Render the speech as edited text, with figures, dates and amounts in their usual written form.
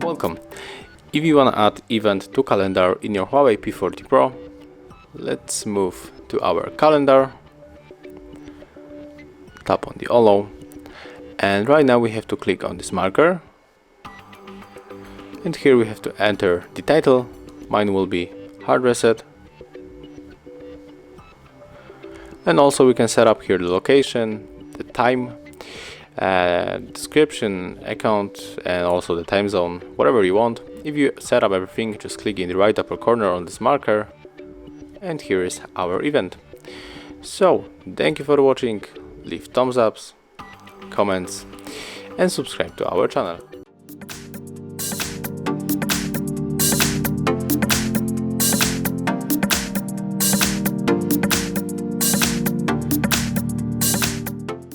Welcome. If you want to add event to calendar in your Huawei P40 Pro, let's move to our calendar, tap on the allow, and right now we have to click on this marker, and here we have to enter the title. Mine will be hard reset, and also we can set up here the location, the time, description, account, and also the time zone, whatever you want. If you set up everything, just click in the right upper corner on this marker, and here is our event. So thank you for watching. Leave thumbs ups, comments, and subscribe to our channel.